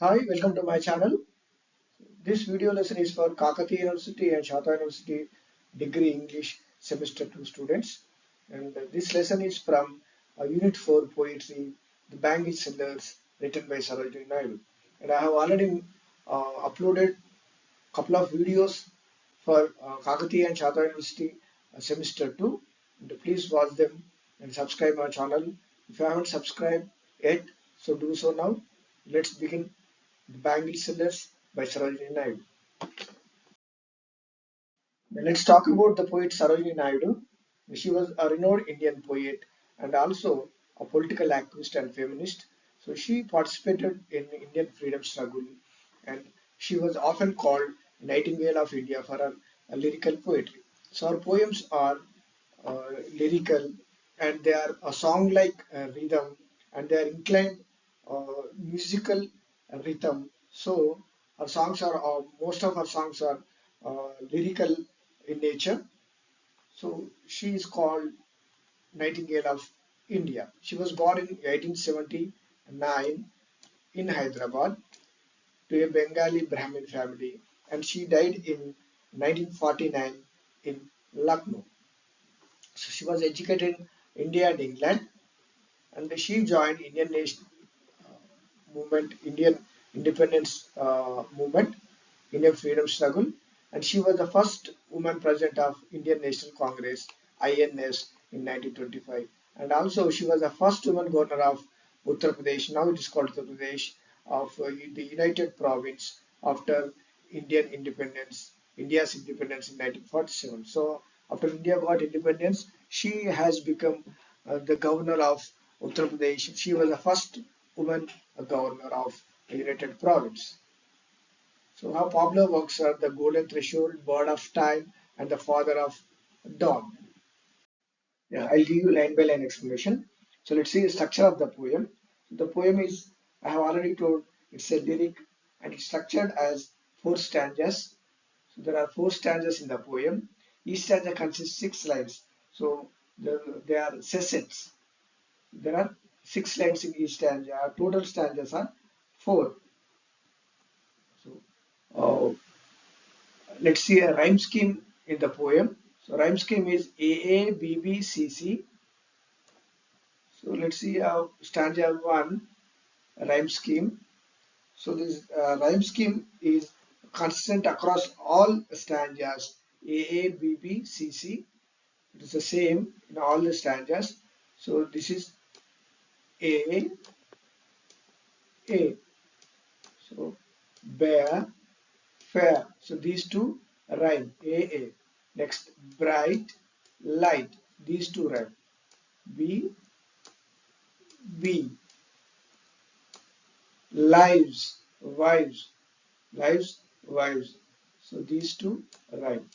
Hi, welcome to my channel. This video lesson is for Kakatiya University and Satavhana University Degree English Semester 2 students. And this lesson is from Unit 4 Poetry, The Bangle Sellers, written by Sarojini Naidu. And I have already uploaded a couple of videos for Kakatiya and Satavhana University Semester 2. And please watch them and subscribe my channel. If you haven't subscribed yet, so do so now. Let's begin the Bangle Sellers by Sarojini Naidu. Now let's talk about the poet Sarojini Naidu. She was a renowned Indian poet and also a political activist and feminist. So she participated in Indian freedom struggle and she was often called Nightingale of India for her lyrical poetry. So her poems are lyrical and they are a song-like rhythm and they are inclined musical rhythm. So her songs are most of her songs are lyrical in nature. So she is called Nightingale of India. She was born in 1879 in Hyderabad to a Bengali Brahmin family, and she died in 1949 in Lucknow. So she was educated in India and England, and she joined Indian Nation movement, Indian independence movement, Indian freedom struggle, and she was the first woman president of Indian National Congress (INS) in 1925, and also she was the first woman governor of Uttar Pradesh. Now it is called Uttar Pradesh of the United Province after India's independence in 1947. So after India got independence, she has become the governor of Uttar Pradesh. She was the first woman governor of the United Province. So her popular works are The Golden Threshold, Bird of Time, and The Father of Dawn. Yeah, I'll give you line by line explanation. So let's see the structure of the poem. The poem is, I have already told, it's a lyric and it's structured as four stanzas. So there are four stanzas in the poem. Each stanza consists six lines. So they are sessets. There are six lines in each stanza. Total stanzas are four. So let's see a rhyme scheme in the poem. So rhyme scheme is A B B C C. So let's see stanza one rhyme scheme. So this rhyme scheme is consistent across all stanzas A B B C C. It is the same in all the stanzas. So this is A A. So bear fair. So these two rhyme A A. Next bright light. These two rhyme B B. Lives wives lives wives. So these two rhyme.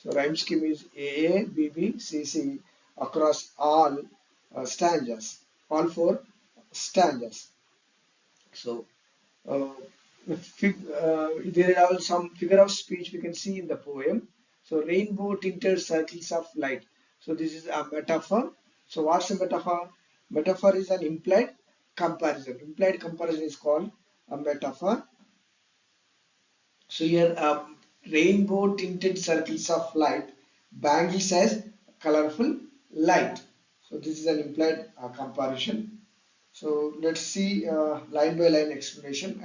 So rhyme scheme is A B B C C across all stanzas, all four stanzas. So uh, there are some figure of speech we can see in the poem. So rainbow tinted circles of light. So this is a metaphor. So what's a metaphor? Metaphor is an implied comparison. Implied comparison is called a metaphor. So here rainbow tinted circles of light. Bangle says colorful light. So this is an implied comparison. So let's see line by line explanation.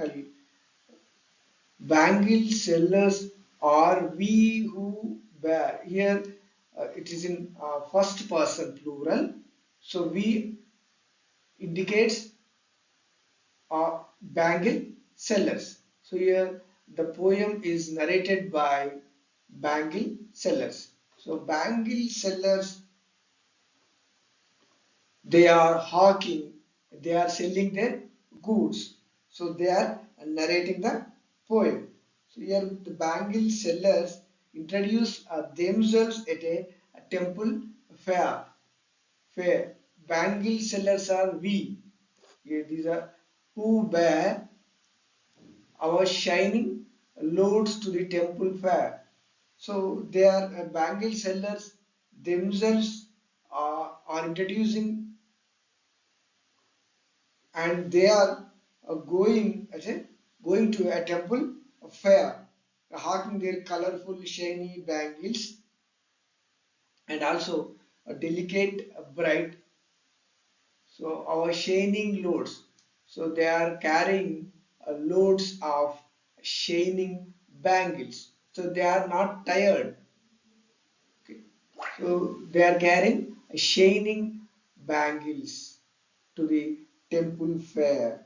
Bangle sellers are we who bear. Here it is in first person plural. So we indicates bangle sellers. So here the poem is narrated by Bangle Sellers. So Bangle Sellers, they are hawking, they are selling their goods. So they are narrating the poem. So here the Bangle Sellers introduce themselves at a temple fair. Fair. Bangle sellers are we. Here these are who bear our shining loads to the temple fair. So they are bangle sellers themselves are introducing and they are going as a going to a temple fair, hawking their colorful, shiny bangles, and also a delicate, bright. So our shining loads. So they are carrying loads of shining bangles. So they are not tired. Okay. So they are carrying shining bangles to the temple fair.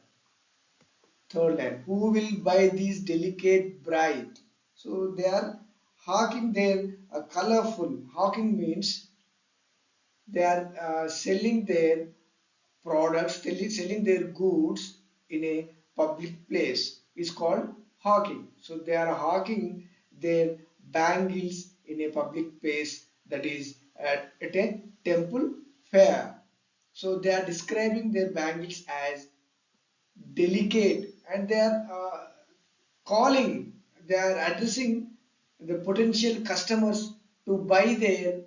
Third line, who will buy these delicate bright? So they are hawking their colorful. Hawking means they are selling their products, selling their goods in a public place is called hawking. So they are hawking their bangles in a public place, that is at a temple fair. So they are describing their bangles as delicate, and they are calling, they are addressing the potential customers to buy their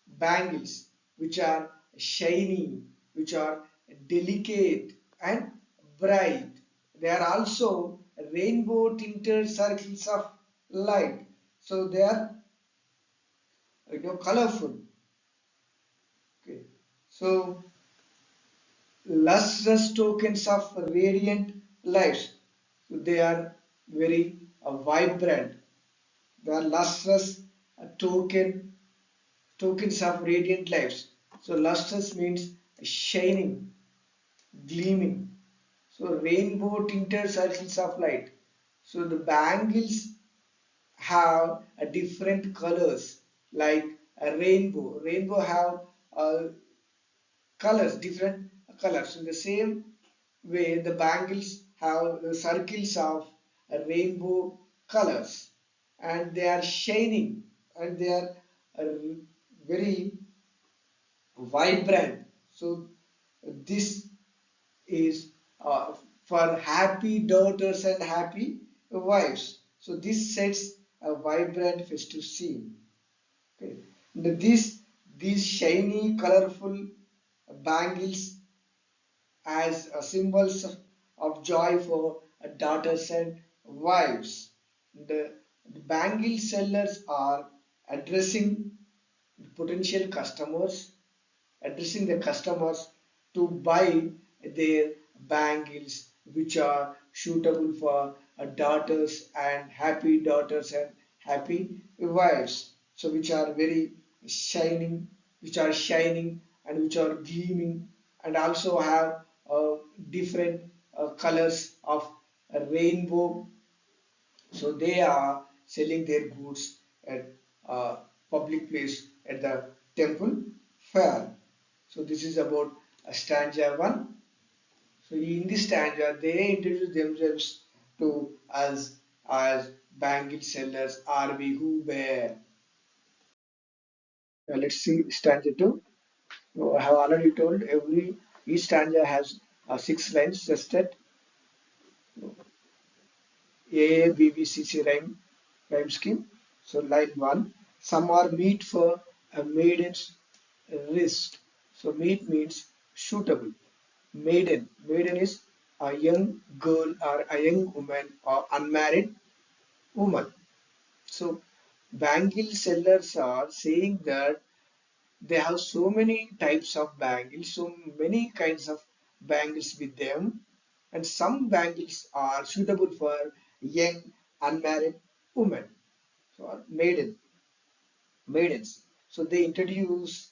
bangles, which are shiny, which are delicate and bright. They are also rainbow tinted circles of light. So they are colorful. Okay. So lustrous tokens of radiant lights. So they are very vibrant. They are lustrous tokens of radiant lights. So lustrous means shining, gleaming. So rainbow tinted circles of light. So the bangles have a different colors like a rainbow. Rainbow have colors, different colors. In the same way, the bangles have the circles of rainbow colors, and they are shining, and they are uh, very vibrant. So this is for happy daughters and happy wives. So this sets a vibrant festive scene. Okay. And these shiny, colorful bangles as symbols of joy for daughters and wives. The bangle sellers are addressing potential customers, addressing the customers to buy their bangles which are suitable for daughters and happy wives. So which are very shining, which are shining and which are gleaming, and also have different colors of a rainbow. So they are selling their goods at public place at the temple fair. So this is about stanza 1. So in this stanza, they introduce themselves to us as bangle sellers, are we who bear. Let's see stanza 2. So I have already told each stanza has 6 lines, just that AABBCC rhyme scheme. So line 1, some are meet for a maiden's wrist. So meet means suitable. Maiden is a young girl or a young woman or unmarried woman. So bangle sellers are saying that they have so many types of bangles, so many kinds of bangles with them, and some bangles are suitable for young unmarried women, so maidens. So they introduce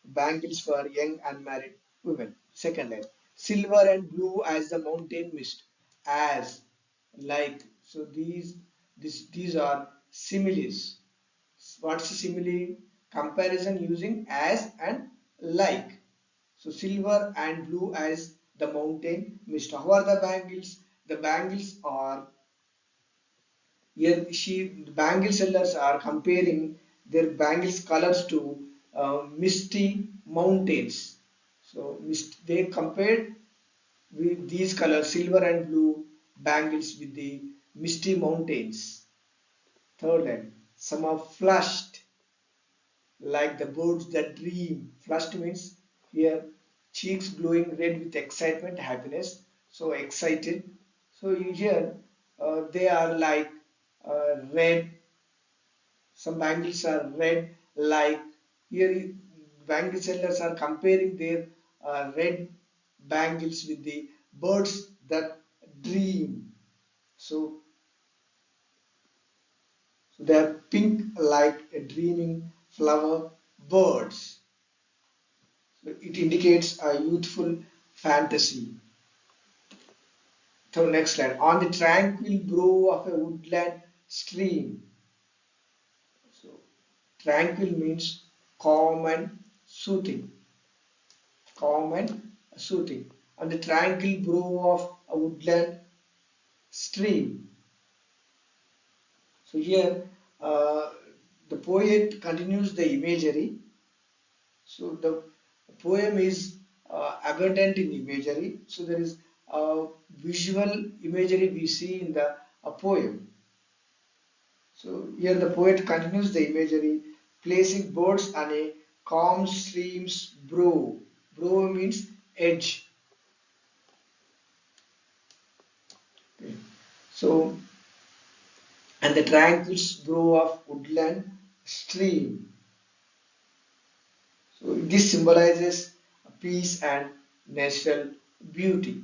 bangles for young unmarried women. Second line, silver and blue as the mountain mist, as, like. So these are similes. What's the simile? Comparison using as and like. So silver and blue as the mountain mist. How are the bangles? The bangles are here. The bangle sellers are comparing their bangles colors to misty mountains. So they compared with these colors, silver and blue bangles, with the misty mountains. Third line, some are flushed like the birds that dream. Flushed means here cheeks glowing red with excitement, happiness. So excited. So here They are like red. Some bangles are red, like here bangle sellers are comparing their red bangles with the birds that dream. So, so they are pink like a dreaming flower birds. So it indicates a youthful fantasy. So next slide. On the tranquil brow of a woodland stream. So tranquil means calm and soothing. Calm and soothing. On the tranquil brow of a woodland stream. So here uh, the poet continues the imagery. So the poem is abundant in imagery. So there is visual imagery we see in the poem. So here the poet continues the imagery, placing birds on a calm stream's brow. Brow means edge. Okay. So and the tranquil brow of woodland stream. So this symbolizes peace and natural beauty.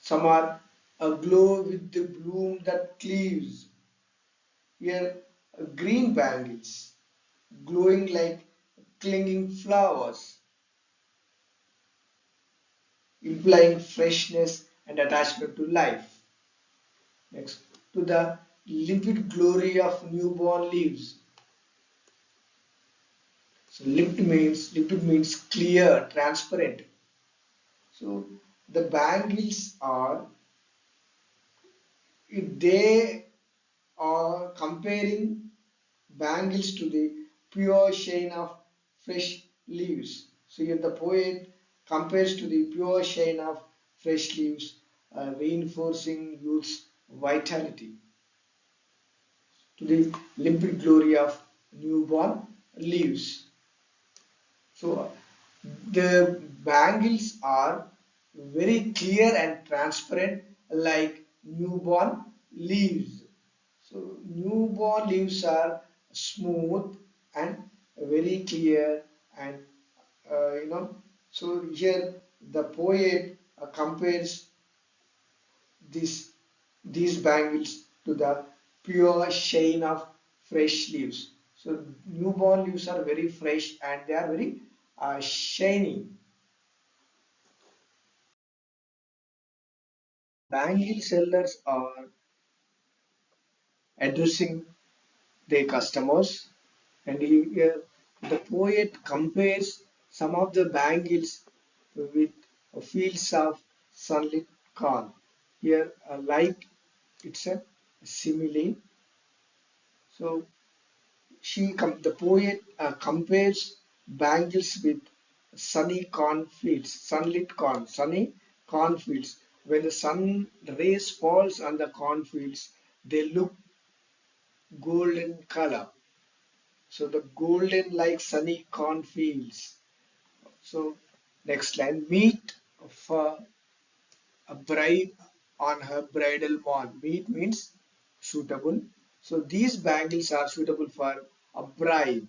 Some are aglow with the bloom that cleaves. Here, green bangles, glowing like clinging flowers, implying freshness and attachment to life. Next, to the limpid glory of newborn leaves. So limpid means clear, transparent. So the bangles are, if they are comparing bangles to the pure shine of fresh leaves. So here the poet compares to the pure shine of fresh leaves, reinforcing youth's vitality, to the limpid glory of newborn leaves. So the bangles are very clear and transparent like newborn leaves. So newborn leaves are smooth and very clear and you know. So here the poet compares this these bangles to the pure shine of fresh leaves. So newborn leaves are very fresh and they are very shiny. Bangle sellers are addressing their customers, and here the poet compares some of the bangles with fields of sunlit corn. Here, like it's a simile. So the poet compares bangles with sunny cornfields, sunlit corn, sunny cornfields. When the sun rays falls on the cornfields, they look golden color. So the golden like sunny cornfields. So next line, meet for a bride on her bridal morn. Meet means suitable. So these bangles are suitable for a bride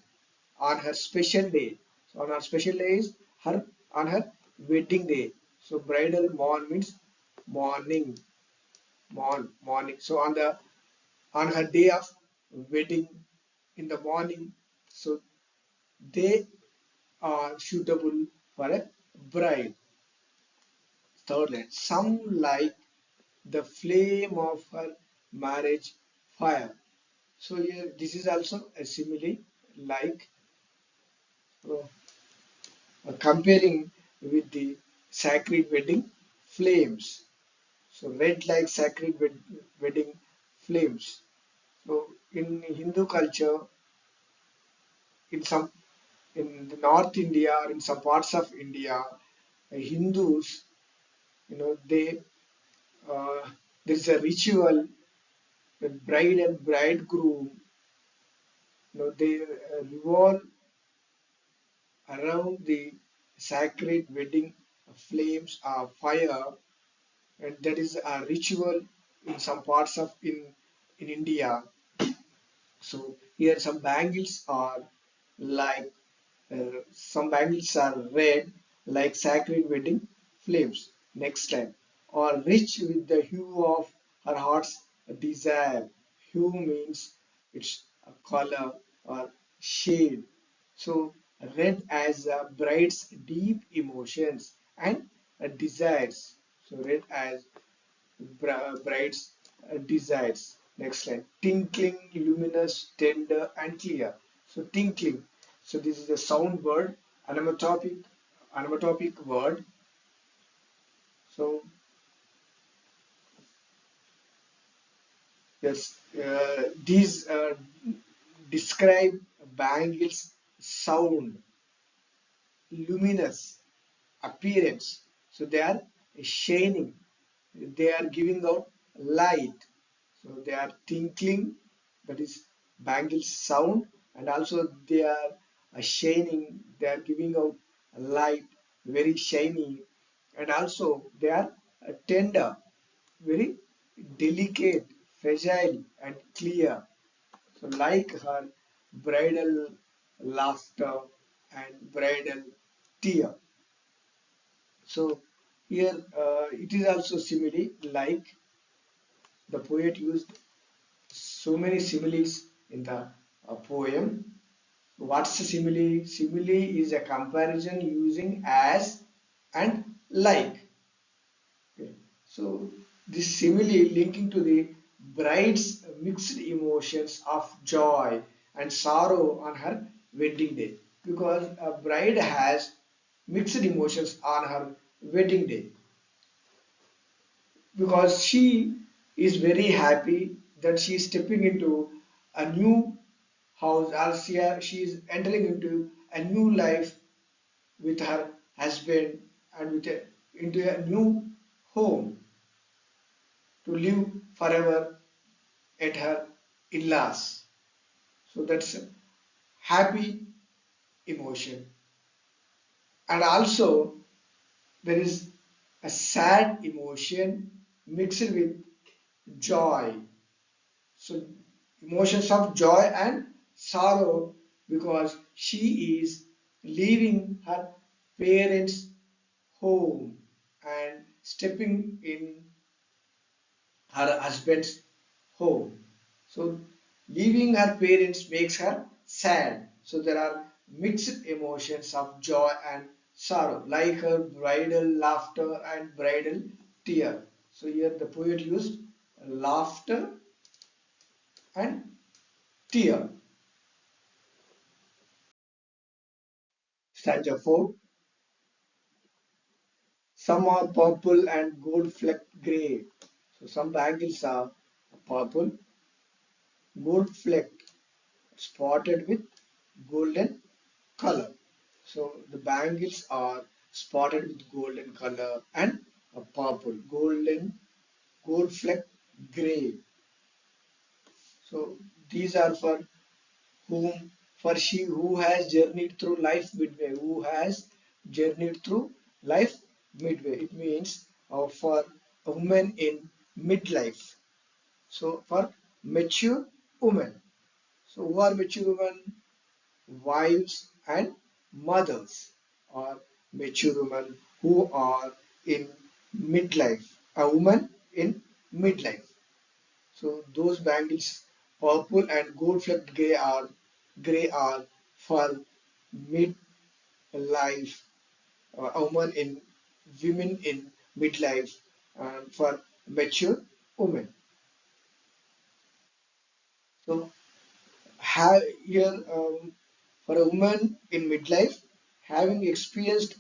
on her special day. So on her special day is her on her wedding day. So bridal morn means morning, morning. So on her day of wedding in the morning, so they are suitable for a bride. Third line, some like the flame of her marriage fire. So here this is also a simile like comparing with the sacred wedding flames. So red like sacred wedding flames. So in Hindu culture, in some in the North India or in some parts of India, Hindus, they there is a ritual when bride and bridegroom, they revolve around the sacred wedding flames of fire. and that is a ritual in some parts of in India. So here some bangles are like some bangles are red like sacred wedding flames. Next time, or rich with the hue of her heart's desire. Hue means it's a color or shade. So red as a bride's deep emotions and desires. So red as bride's desires. Next line. Tinkling, luminous, tender, and clear. So tinkling. So this is a sound word, onomatopic word. So yes, these describe bangles sound, luminous, appearance. So they are shining, they are giving out light. So they are tinkling, that is bangle sound, and also they are shining, they are giving out light, very shiny, and also they are tender, very delicate, fragile, and clear. So like her bridal laughter and bridal tear. So here it is also simile, like the poet used so many similes in the poem. What's a simile? Simile is a comparison using as and like. Okay. So this simile linking to the bride's mixed emotions of joy and sorrow on her wedding day, because a bride has mixed emotions on her wedding day, because she is very happy that she is stepping into a new house, or she is entering into a new life with her husband, and into a new home to live forever at her in-laws. So that's a happy emotion. And also there is a sad emotion mixed with joy. So emotions of joy and sorrow, because she is leaving her parents' home and stepping in her husband's home. So leaving her parents makes her sad. So there are mixed emotions of joy and sorrow, like her bridal laughter and bridal tear. So here the poet used laughter and tear. Stanza 4. Some are purple and gold flecked grey. So some bangles are purple, gold flecked, spotted with golden color. So the bangles are spotted with golden color and a purple, golden, gold flecked grey. So these are for whom? For she who has journeyed through life midway, who has journeyed through life midway. It means for a woman in midlife. So for mature women. So who are mature women? Wives and mothers, or mature women who are in midlife. A woman in midlife. So those bangles, purple and gold flecked grey are for midlife, a woman in women in midlife, and for mature women. So here for a woman in midlife, having experienced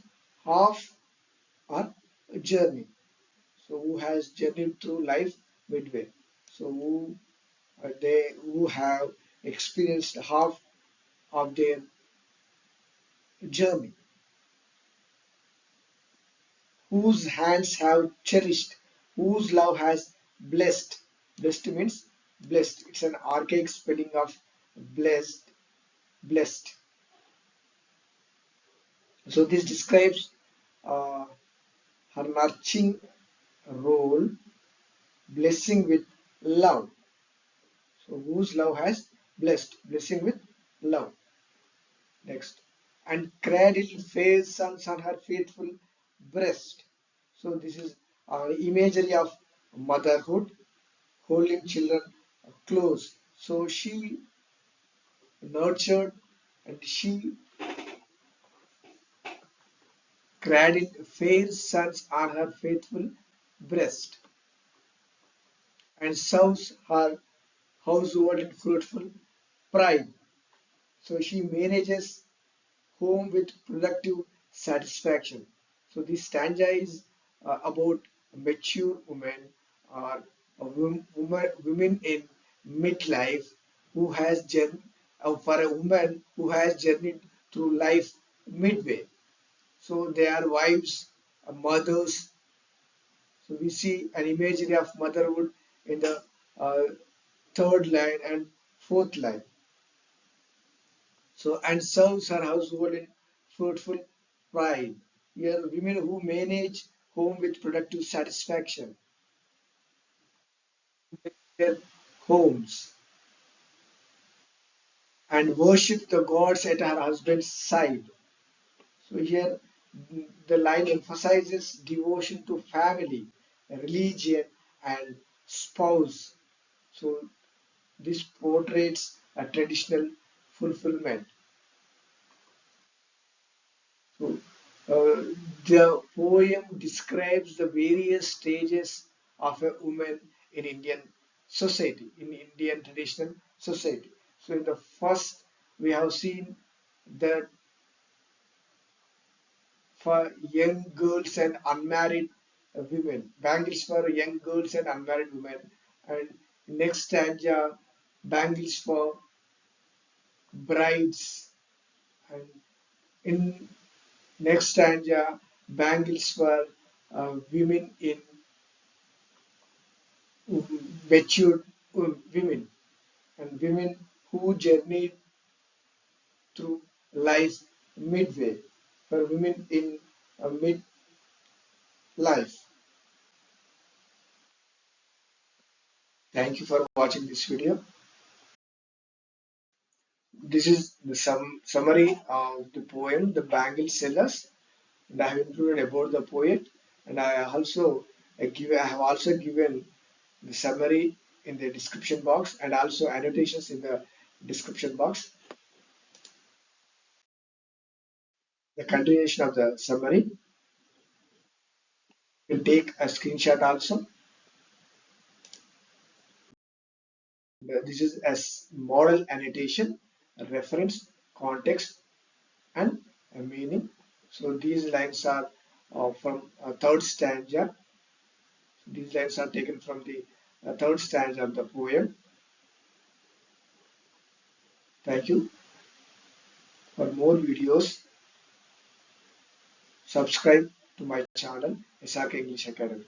half a journey, so who has journeyed through life midway, so who have experienced half of their journey, whose hands have cherished, whose love has blessed. Blessed means blessed. It's an archaic spelling of blessed, blessed. So this describes uh, her nurturing, role blessing with love. So whose love has blessed? Blessing with love. Next. And cradle fair sons on her faithful breast. So this is imagery of motherhood, holding children close. So she nurtured and she cradled fair sons on her faithful breast and serves her household in fruitful pride. So she manages home with productive satisfaction. So this stanza is about mature women or women in midlife who has for a woman who has journeyed through life midway. So they are wives, mothers. So we see an imagery of motherhood in the uh, third line and fourth line. So and serves her household in fruitful pride. Here, women who manage home with productive satisfaction, their homes, and worship the gods at her husband's side. So here, the line emphasizes devotion to family, religion, and spouse. So this portrays a traditional fulfillment. So, the poem describes the various stages of a woman in Indian society, in Indian traditional society. So, in the first, we have seen that for young girls and unmarried women, bangles for young girls and unmarried women, and next stanza, bangles for brides, and in next stanza, bangles for women in matured women and women who journeyed through life midway for women in midlife. Thank you for watching this video. This is the summary of the poem, The Bangle Sellers, and I have included about the poet, and I have also given the summary in the description box and also annotations in the description box. The continuation of the summary will take a screenshot also. This is as model annotation, a reference, context, and a meaning. So these lines are from third stanza. These lines are taken from the third stanza of the poem. Thank you. For more videos, subscribe to my channel, SRK English Academy.